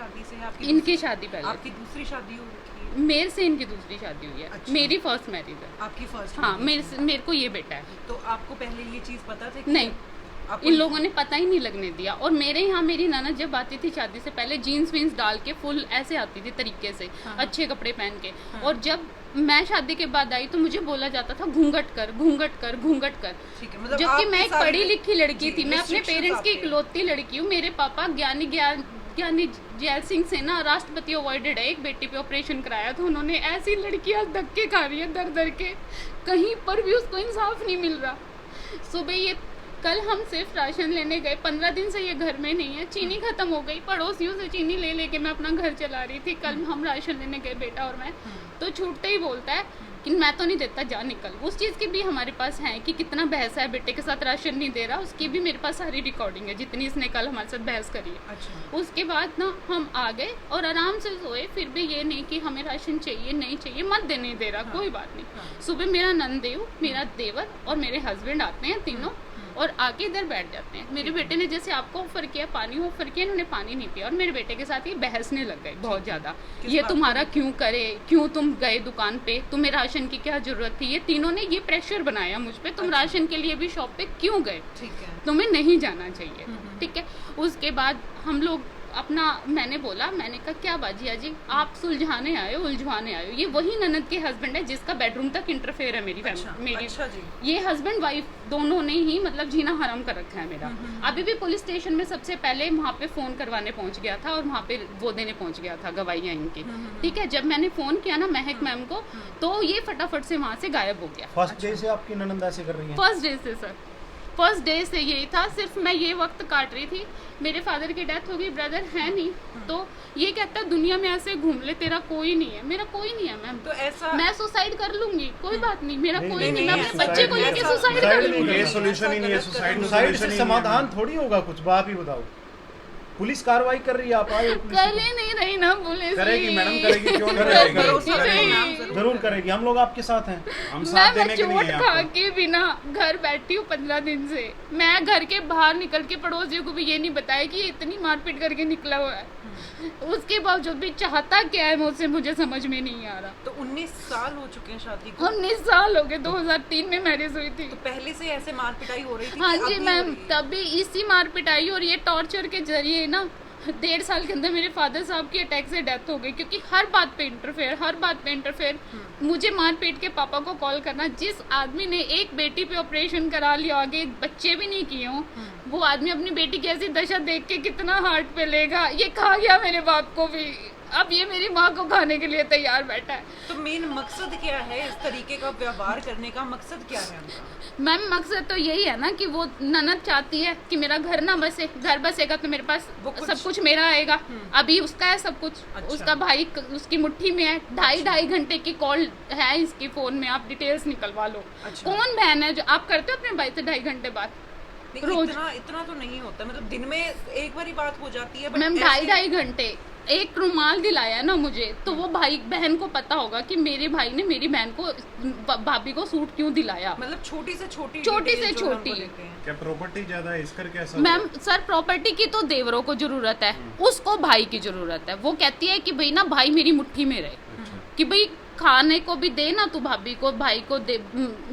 शादी से है आपकी? इनकी शादी पहले। आपकी दूसरी शादी हो रखी है? मेरे से इनकी दूसरी शादी हुई है। अच्छा। मेरी फर्स्ट मैरिज है। आपकी फर्स्ट? हाँ, मेरे को ये बेटा है। तो आपको पहले ये चीज पता था कि नहीं, आपको इन लोगों ने पता ही नहीं लगने दिया। और मेरे यहाँ मेरी ननद जब आती थी शादी से पहले जीन्स वीन्स डाल के फुल ऐसे आती थी तरीके से, हाँ। अच्छे कपड़े पहन के। हाँ। और जब मैं शादी के बाद आई तो मुझे बोला जाता था घूंघट कर, घूंघट कर, घूंघट कर। ठीक है, मतलब जबकि मैं आपके एक सारे- पढ़ी लिखी लड़की जी, थी, मैं अपने restrictions पेरेंट्स की आपके। इकलौती लड़की हूँ। मेरे पापा ज्ञानी जैल सिंह से ना राष्ट्रपति अवॉर्डेड है, एक बेटी पे ऑपरेशन कराया था उन्होंने। ऐसी लड़कियां धक्के खा रही है दर दर के, कहीं पर भी उसको इंसाफ नहीं मिल रहा। सुबह ये कल हम सिर्फ राशन लेने गए, 15 दिन से ये घर में नहीं है, चीनी खत्म हो गई, पड़ोसियों से चीनी ले लेके मैं अपना घर चला रही थी। कल हम राशन लेने गए बेटा और मैं, तो छूटते ही बोलता है कि मैं तो नहीं देता, जा निकल। उस चीज़ की भी हमारे पास है कि कितना बहस है, बेटे के साथ राशन नहीं दे रहा, उसकी भी मेरे पास सारी रिकॉर्डिंग है जितनी इसने कल हमारे साथ बहस करी है। अच्छा। उसके बाद ना हम आ गए और आराम से सोए, फिर भी ये नहीं कि हमें राशन चाहिए नहीं चाहिए, मत देने दे रहा। हाँ। कोई बात नहीं। हाँ। सुबह मेरा नंदेव, मेरा देवर और मेरे हस्बैंड आते हैं तीनों, और आके इधर बैठ जाते हैं। मेरे बेटे ने जैसे आपको ऑफर किया, पानी ऑफर किया, इन्होंने पानी नहीं पिया। और मेरे बेटे के साथ ये बहसने लग गए बहुत ज़्यादा, ये बात तुम्हारा क्यों करे, क्यों तुम गए दुकान पे, तुम्हें राशन की क्या जरूरत थी। ये तीनों ने ये प्रेशर बनाया मुझ पे, तुम अच्छा। राशन के लिए भी शॉप पे क्यों गए, ठीक है। तुम्हें नहीं जाना चाहिए। हम्म। ठीक है। उसके बाद हम लोग अपना, मैंने कहा क्या बाजिया जी, आप सुलझाने आए हो, उलझवाने आए हो। ये वही ननद के हस्बैंड है जिसका बेडरूम तक इंटरफेयर है मेरी अच्छा, मेरी अच्छा जी। ये हस्बैंड वाइफ दोनों ने ही मतलब जीना हराम कर रखा है मेरा। अभी भी पुलिस स्टेशन में सबसे पहले वहाँ पे फोन करवाने पहुंच गया था, और वहाँ पे वो देने पहुंच गया था गवाहियाँ इनकी। ठीक है। जब मैंने फोन किया ना महक मैम को, तो ये फटाफट से वहाँ से गायब हो गया। फर्स्ट डे से आपकी ननद ऐसे कर रही है? फर्स्ट डे से सर, फर्स्ट डे से यही था। सिर्फ मैं ये वक्त काट रही थी, मेरे फादर की डेथ हो गई, ब्रदर है नहीं, तो ये कहता है दुनिया में ऐसे घूम ले, तेरा कोई नहीं है। मेरा कोई नहीं है मैम, तो ऐसा मैं सुसाइड कर लूंगी, कोई बात नहीं, मेरा नहीं, कोई नहीं, नहीं, मैं नहीं, अपने बच्चे को suicide लेके नहीं, सुसाइड suicide कर नहीं, लूंगी। ये सोल्यूशन ही नहीं है, सुसाइड सुसाइड से समाधान थोड़ी होगा कुछ। आप ही बताओ, पुलिस कार्रवाई कर रही है, आप आए हो पुलिस कर को। ही नहीं रही ना पुलिस। करेगी भी। मैडम, करेगी, क्यों नहीं करेगी? भरोसा करेगी? करो नहीं। मैम, जरूर करेगी, हम लोग आपके साथ हैं। हम साथ मैं देने के लिए चोट हैं खा आपको। के बिना घर बैठी हूँ 15 दिन से। मैं घर के बाहर निकल के पड़ोसियों को भी ये नहीं बताया कि ये इतनी मारपीट करके निकला हुआ है। उसके बावजूद भी चाहता क्या है मुझसे, मुझे समझ में नहीं आ रहा। तो 19 साल हो चुके हैं शादी को। 19 साल हो गए, 2003 में मैरिज हुई थी। तो पहले से ऐसे मार पिटाई हो रही थी? हाँ कि जी अभी हो मैम, रही है? तभी इसी मार पिटाई और ये टॉर्चर के जरिए ना 1.5 साल के अंदर मेरे फादर साहब की अटैक से डेथ हो गई। क्योंकि हर बात पे इंटरफेयर, मुझे मार पीट के पापा को कॉल करना। जिस आदमी ने एक बेटी पे ऑपरेशन करा लिया, आगे बच्चे भी नहीं किए हों, वो आदमी अपनी बेटी की ऐसी दशा देख के कितना हार्ट पे लेगा। ये खा गया मेरे बाप को भी, अब ये मेरी माँ को खाने के लिए तैयार बैठा है। तो मेन मकसद क्या है इस तरीके का व्यवहार करने का? मकसद क्या है उनका? मैम मकसद तो यही है ना कि वो ननद चाहती है कि मेरा घर ना बसे, घर बसेगा तो मेरे पास सब कुछ मेरा आएगा। अभी उसका है सब कुछ। अच्छा। उसका भाई उसकी मुट्ठी में है। 2.5 घंटे की कॉल है इसकी फोन में, आप डिटेल्स निकलवा लो। अच्छा। कौन बहन है जो आप करते हो अपने भाई से 2.5 घंटे बाद? नहीं, रोज। इतना तो नहीं होता, मतलब दिन में एक बार ही बात हो जाती है। but मैम ऐसे- 2.5 घंटे एक रुमाल दिलाया ना मुझे, तो वो भाई बहन को पता होगा कि मेरे भाई ने मेरी बहन को भाभी को सूट क्यों दिलाया। मतलब छोटी से छोटी छोटी detail से जो हमको छोटी। देते हैं। क्या प्रॉपर्टी ज्यादा है, इस करके ऐसा मैम सर प्रॉपर्टी की तो देवरों को जरूरत है, उसको भाई की जरूरत है। वो कहती है कि भाई ना भाई मेरी मुट्ठी में रहे, कि भाई खाने को भी दे ना तू भाभी को, भाई को दे,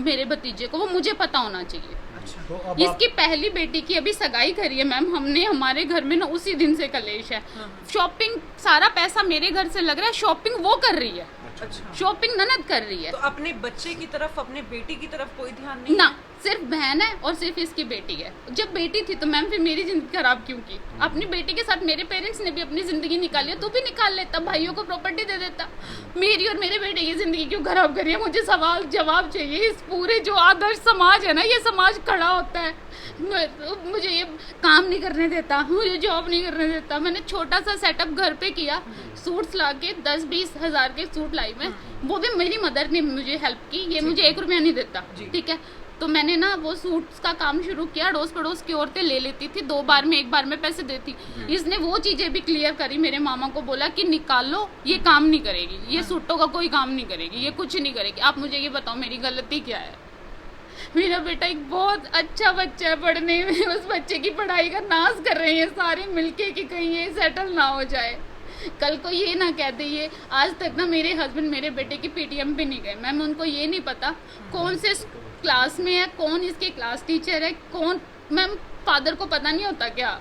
मेरे भतीजे को, वो मुझे पता होना चाहिए। अच्छा। तो अब इसकी पहली बेटी की अभी सगाई करी है मैम हमने, हमारे घर में ना उसी दिन से कलेश है। शॉपिंग, सारा पैसा मेरे घर से लग रहा है, शॉपिंग वो कर रही है, अच्छा। शॉपिंग ननद कर रही है तो अपने बच्चे की तरफ, अपने बेटी की तरफ कोई ध्यान नहीं? ना, सिर्फ बहन है और सिर्फ इसकी बेटी है। जब बेटी थी तो मैम फिर मेरी जिंदगी खराब क्यों की? अपनी बेटी के साथ मेरे पेरेंट्स ने भी अपनी जिंदगी निकाली है, तू भी निकाल लेता, भाइयों को प्रॉपर्टी दे देता। मेरी और मेरे बेटे की जिंदगी क्यों खराब करी है? मुझे सवाल जवाब चाहिए। इस पूरे जो आदर्श समाज है ना, ये समाज खड़ा होता है, मुझे ये काम नहीं करने देता, मुझे जॉब नहीं करने देता। मैंने छोटा सा सेटअप घर पे किया, सूट्स ला के 10-20 हज़ार के सूट लाई मैं, वो भी मेरी मदर ने मुझे हेल्प की, ये मुझे 1 रुपया नहीं देता। ठीक है। तो मैंने ना वो सूट्स का काम शुरू किया, अड़ोस पड़ोस की औरतें ले लेती थी, 2 बार में 1 बार में पैसे देती। इसने वो चीज़ें भी क्लियर करी, मेरे मामा को बोला कि निकाल लो, ये काम नहीं करेगी, ये सूटों का कोई काम नहीं करेगी, ये कुछ नहीं करेगी। आप मुझे ये बताओ मेरी गलती क्या है? मेरा बेटा एक बहुत अच्छा बच्चा है पढ़ने में, उस बच्चे की पढ़ाई का नाश कर रहे हैं सारे मिलके कि कहीं ये सेटल ना हो जाए। कल को ये ना कहते ये आज तक ना मेरे हस्बैंड मेरे बेटे की पीटीएम पे नहीं गए मैम, उनको ये नहीं पता कौन से क्लास में है, कौन इसके क्लास टीचर है, कौन मैम फादर को पता नहीं होता क्या,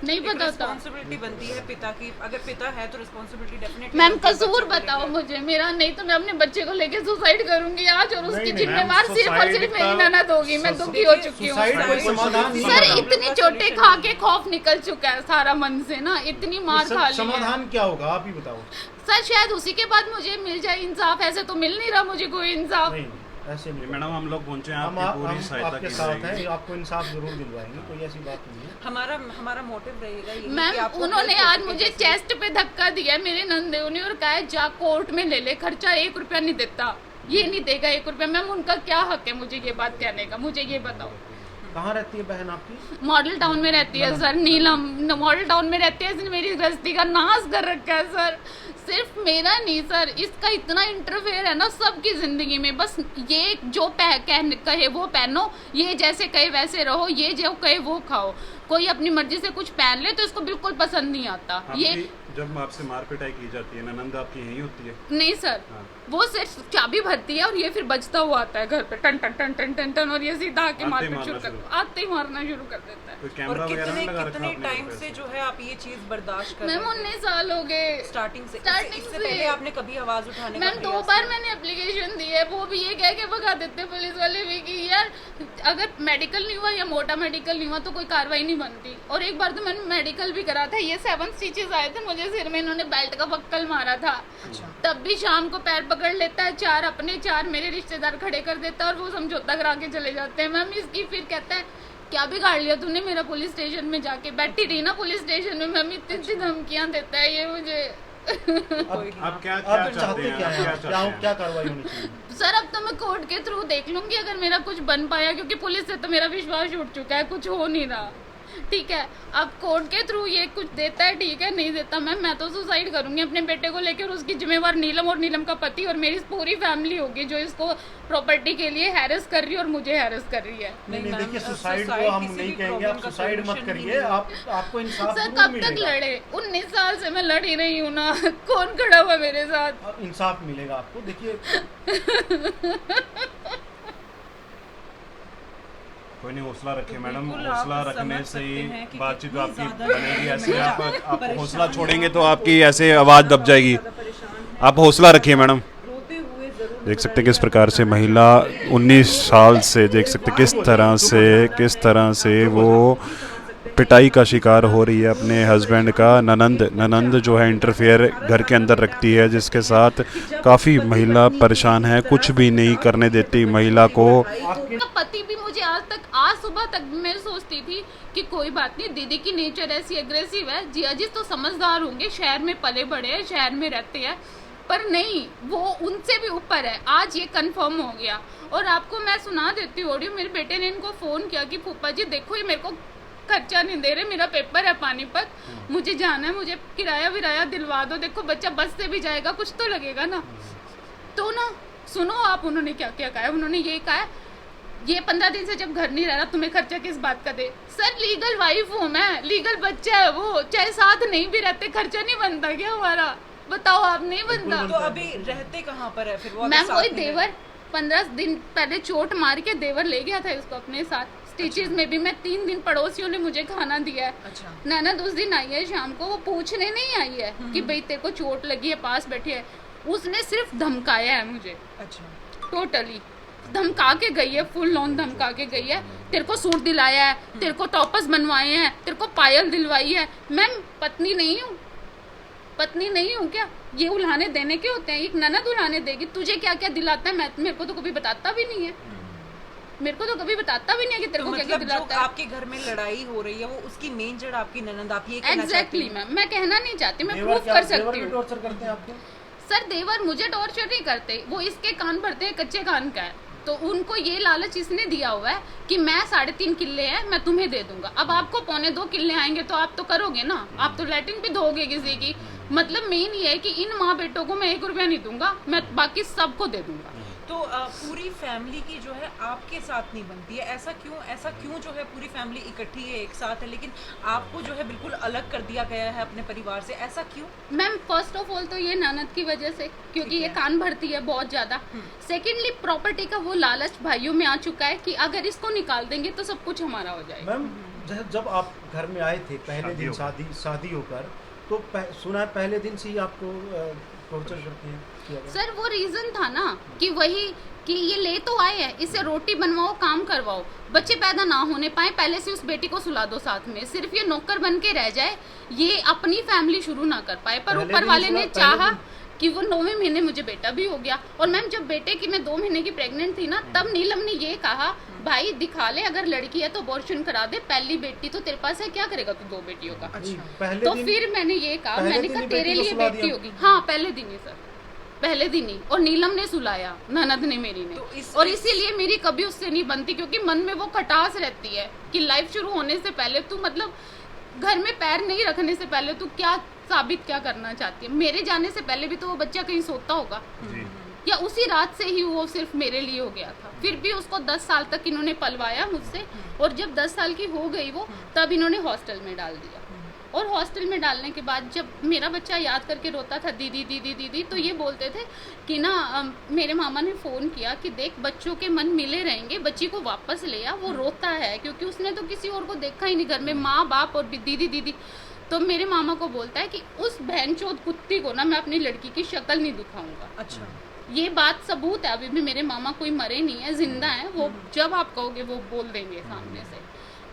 नहीं पता होता। रिस्पांसिबिलिटी बनती है पिता की, अगर पिता है तो रिस्पांसिबिलिटी डेफिनेटली मैम कसूर बताओ मुझे मेरा, नहीं तो मैं अपने बच्चे को लेके सुसाइड करूंगी आज, और उसकी जिम्मेवार सिर्फ और सिर्फ मेरी ननद होगी। मैं दुखी हो चुकी हूँ सुसाइड कोई समाधान नहीं सर, है। इतनी चोटें खा के खौफ निकल चुका है सारा मन से ना, इतनी मार खा ली है। समाधान क्या होगा आप ही बताओ। सर शायद उसी के बाद मुझे मिल जाए इंसाफ, ऐसे तो मिल नहीं रहा मुझे कोई इंसाफ। नहीं ऐसे नहीं मैडम हम लोग पहुंचे हैं, हम आपकी पूरी सहायता आपके की साथ जाएगी। हैं, आपको इंसाफ जरूर दिलवाएंगे, कोई ऐसी बात नहीं है। हमारा मोटिव रहेगा ये कि मैम आपको उन्होंने help हो आज सके मुझे जैसे- चेस्ट पे धक्का दिया मेरे नंदे ने और कहा है जा कोर्ट में ले ले, खर्चा 1 रुपया नहीं देता, ये नहीं देगा 1 रुपया। मैम उनका क्या हक है मुझे ये बात कहने का, मुझे ये बताओ। कहाँ रहती है बहन आपकी? मॉडल टाउन में रहती है सर, नीलम मॉडल टाउन में रहती है। इसने मेरी गृहस्थी का नाश कर रखा है सर, सिर्फ मेरा नहीं सर, इसका इतना इंटरफेयर है ना सबकी जिंदगी में। बस ये जो कहे वो पहनो, ये जैसे कहे वैसे रहो, ये जो कहे वो खाओ, कोई अपनी मर्जी से कुछ पहन ले तो इसको बिल्कुल पसंद नहीं आता। ये जब आपसे मार पिटाई की जाती है ननंद आपकी यही होती है? नहीं सर, हाँ। वो सिर्फ चाबी भरती है और ये फिर बजता हुआ आता है घर पे टन टन टन टन टन टन, और ये सीधा आके मारना शुरू कर आते ही मारना शुरू कर देता है। कोई और कैमरा वगैरह नहीं लगा रखा कितने आपने टाइम घर पे? से जो है आप ये चीज बर्दाश्त कर मैम रहे थे? 19 साल हो गए स्टार्टिंग से स्टार्टिंग इससे से। पहले आपने कभी आवाज उठाने का मैम 2 प्रयास बार किया? मैंने एप्लीकेशन दी है, वो भी ये कह के भगा देते हैं पुलिस वाले भी कि यार अगर मेडिकल नहीं हुआ या मोटा मेडिकल नहीं हुआ तो कोई कार्रवाई नहीं बनती। और एक बार तो मैंने मेडिकल भी करा था, ये 7 स्टिचेस आए थे मुझे सिर में, इन्होंने बेल्ट का बक्कल मारा था। तब भी शाम को पैर पकड़ लेता है, 4 अपने 4 मेरे रिश्तेदार खड़े कर देता है और वो समझौता करा के चले जाते हैं। मैम इसकी फिर कहता है क्या बिगाड़ लिया तूने मेरा पुलिस स्टेशन में जाके, बैठी रही ना पुलिस स्टेशन में। मैम इतनी धमकियां देता है ये मुझे। आप क्या आप चाहते चाहते हैं? क्या आप है? क्या क्या चाहते हैं? क्या कार्रवाई होनी चाहिए? सर अब तो मैं कोर्ट के थ्रू देख लूंगी अगर मेरा कुछ बन पाया, क्योंकि पुलिस से तो मेरा विश्वास उठ चुका है, कुछ हो नहीं रहा। ठीक है, अब कोर्ट के थ्रू ये कुछ देता है ठीक है, नहीं देता मैं तो सुसाइड करूंगी अपने बेटे को लेकर। उसकी जिम्मेवार नीलम और नीलम का पति और मेरी पूरी फैमिली होगी जो इसको प्रॉपर्टी के लिए हैरेस कर रही है और मुझे हैरेस कर रही है। नहीं मैम, देखिए सुसाइड सुसाइड को हम किसी नहीं भी कहेंगे, प्रॉब्लम आप का सुसाइड मत solution ही करिए, नहीं आपको इंसाफ सर जरूर कब तक मिलेगा। लड़े? 19 साल से मैं लड़ ही रही हूँ ना, कौन खड़ा हुआ मेरे साथ? अब इंसाफ मिलेगा आपको। देखिए कोई नहीं, हौसला रखिए मैडम, बिल्कुल हौसला आप रखने समझ से ही सकते हैं कि बातचीत कितनी आपकी ज़्यादा बनेगी। ये ऐसे महिला आप परेशान हौसला है, छोड़ेंगे तो बहुत आपकी ऐसे आवाज़ दब जाएगी। ज़्यादा परेशान है। आप हौसला रखिए मैडम। रोते हुए जरूर देख सकते हैं किस प्रकार से महिला 19 साल से, देख सकते किस तरह से वो पिटाई का शिकार हो रही है अपने हस्बैंड का। ननंद जो है इंटरफेयर घर के अंदर रखती है, जिसके साथ काफ़ी महिला परेशान है, कुछ भी नहीं करने देती महिला को। उसका पति भी मुझे आज सुबह तक मैं सोचती थी कि कोई बात नहीं, दीदी की नेचर ऐसी एग्रेसिव है, जिया जी तो समझदार होंगे, शहर में पले बड़े हैं, शहर में रहते हैं, पर नहीं, वो उनसे भी ऊपर है। आज ये कंफर्म हो गया। और आपको मैं सुना देती हूँ ऑडियो, मेरे बेटे ने इनको फ़ोन किया कि फूफा जी देखो ये मेरे को खर्चा नहीं दे रहे, मेरा पेपर है पानीपत, मुझे जाना है, मुझे किराया विराया दिलवा दो, देखो बच्चा बस से भी जाएगा, कुछ तो लगेगा ना। तो ना सुनो आप, उन्होंने क्या क्या कहा है, उन्होंने ये कहा ये 15 दिन से जब घर नहीं रह रहा तुम्हें खर्चा किस बात का दे। सर लीगल वाइफ हूँ मैं, लीगल बच्चा है वो, चाहे साथ नहीं भी रहते खर्चा नहीं बनता क्या हमारा? बताओ आप, नहीं बनता। तो अभी रहते कहाँ पर है फिर वो? अगर मैम साथ वही में देवर 15 दिन पहले चोट मार के देवर ले गया था इसको अपने साथ। स्टिचेस में भी मैं 3 दिन पड़ोसियों ने मुझे खाना दिया है। अच्छा। ननद उस दिन आई है शाम को, वो पूछने नहीं आई है कि भाई तेरे को चोट लगी है, पास बैठी है, उसने सिर्फ धमकाया है मुझे, अच्छा। टोटली धमका के गई है, फुल ऑन धमका के गई है। तेरे को सूट दिलाया है, तेरे को टॉपर्स बनवाए हैं, तेरे को पायल दिलवाई है। मैम पत्नी नहीं हूँ, पत्नी नहीं हूँ क्या? ये उलाने देने के होते हैं, एक ननद उलाने देगी, तुझे क्या क्या दिलाता है मैं मेरे को तो कभी बताता भी नहीं है, मेरे को तो कभी बताता भी नहीं है कि तेरे तो को क्या क्या मतलब जो दिलाता है। आपके घर में लड़ाई हो रही है वो उसकी मेन जड़ आपकी ननद, आप ये कहना चाहती एग्जैक्टली हैं? मैम, मैं कहना नहीं चाहती, मैं देवर प्रूफ क्या कर देवर सकती भी हूँ। टॉर्चर करते हैं आपको? सर देवर मुझे टॉर्चर नहीं करते, वो इसके कान भरते हैं, कच्चे कान का है, तो उनको ये लालच इसने दिया हुआ है कि मैं 3.5 किल्ले हैं मैं तुम्हें दे दूंगा। अब आपको 2.25 किल्ले आएंगे तो आप तो करोगे ना, आप तो लैट्रिन भी धोगे किसी की। मतलब मेन ये है कि इन माँ बेटों को मैं 1 रुपया नहीं दूंगा, मैं बाकी सबको दे दूंगा। तो पूरी फैमिली की जो है आपके साथ नहीं बनती है, ऐसा क्यों जो है पूरी फैमिली इकट्ठी है, एक साथ है, लेकिन आपको जो है बिल्कुल अलग कर दिया गया है अपने परिवार से, ऐसा क्यों? मैम फर्स्ट ऑफ ऑल तो ये ननद की वजह से, क्योंकि ये कान भरती है बहुत ज्यादा। सेकेंडली प्रॉपर्टी का वो लालच भाइयों में आ चुका है कि अगर इसको निकाल देंगे तो सब कुछ हमारा हो जाएगा। मैम जब आप घर में आए थे पहले दिन शादी होकर, तो सुना है पहले दिन से ही आपको टॉर्चर करते हैं किया गया? सर वो रीजन था ना कि वही कि ये ले तो आए हैं, इससे रोटी बनवाओ, काम करवाओ, बच्चे पैदा ना होने पाए, पहले से उस बेटी को सुला दो साथ में, सिर्फ ये नौकर बन के रह जाए, ये अपनी फैमिली शुरू ना कर पाए। पर ऊपर वाले ने चाहा कि वो 9वें महीने मुझे बेटा भी हो गया। और मैम जब बेटे की मैं 2 महीने की प्रेग्नेंट थी ना, तब नीलम ने ये कहा भाई दिखा ले, अगर लड़की है तो अबॉर्शन करा दे, पहली बेटी तो तेरे पास है, क्या करेगा तू 2 बेटियों का। तो फिर मैंने ये कहा, मैंने कहा तेरे लिए बेटी होगी। हाँ पहले दिन ही सर, पहले दिन ही। और नीलम ने सुलाया, ननद ने मेरी ने। और इसीलिए मेरी कभी उससे नहीं बनती, क्योंकि मन में वो खटास रहती है कि लाइफ शुरू होने से पहले तू मतलब घर में पैर नहीं रखने से पहले तू क्या साबित क्या करना चाहती है। मेरे जाने से पहले भी तो वो बच्चा कहीं सोता होगा, या उसी रात से ही वो सिर्फ मेरे लिए हो गया था। फिर भी उसको 10 साल तक इन्होंने पलवाया मुझसे, और जब 10 साल की हो गई वो, तब इन्होंने हॉस्टल में डाल दिया। और हॉस्टल में डालने के बाद जब मेरा बच्चा याद करके रोता था दीदी दीदी दीदी, तो ये बोलते थे कि ना मेरे मामा ने फ़ोन किया कि देख बच्चों के मन मिले रहेंगे, बच्ची को वापस ले आ, वो रोता है, क्योंकि उसने तो किसी और को देखा ही नहीं घर में, माँ बाप और दीदी दीदी। तो मेरे मामा को बोलता है कि उस बहनचोद कुत्ती को ना मैं अपनी लड़की की शक्ल नहीं दिखाऊंगा। अच्छा, ये बात सबूत है, अभी भी मेरे मामा कोई मरे नहीं है, जिंदा है वो, जब आप कहोगे वो बोल देंगे सामने से।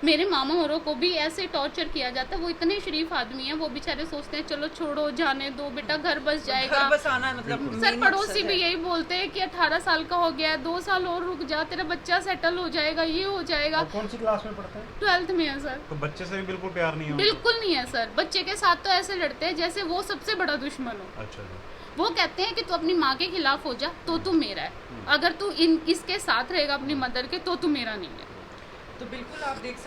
मेरे मामा औरों को भी ऐसे टॉर्चर किया जाता है, वो इतने शरीफ आदमी हैं, वो बेचारे सोचते हैं चलो छोड़ो जाने दो बेटा, घर बस जाएगा। घर बस आना है मतलब सर पड़ोसी भी यही बोलते हैं कि 18 साल का हो गया है, 2 साल और रुक जा, तेरा बच्चा सेटल हो जाएगा, ये हो जाएगा। कौन सी क्लास में पढ़ता है? 12th में है सर। तो बच्चे से भी बिल्कुल प्यार नहीं है? बिल्कुल नहीं है सर, बच्चे के साथ तो ऐसे लड़ते हैं जैसे वो सबसे बड़ा दुश्मन हो। अच्छा, वो कहते हैं कि तू अपनी माँ के खिलाफ हो जा तो तू मेरा है, अगर तू इसके साथ रहेगा अपनी मदर के तो तू मेरा नहीं है। तो बिल्कुल आप देख सकते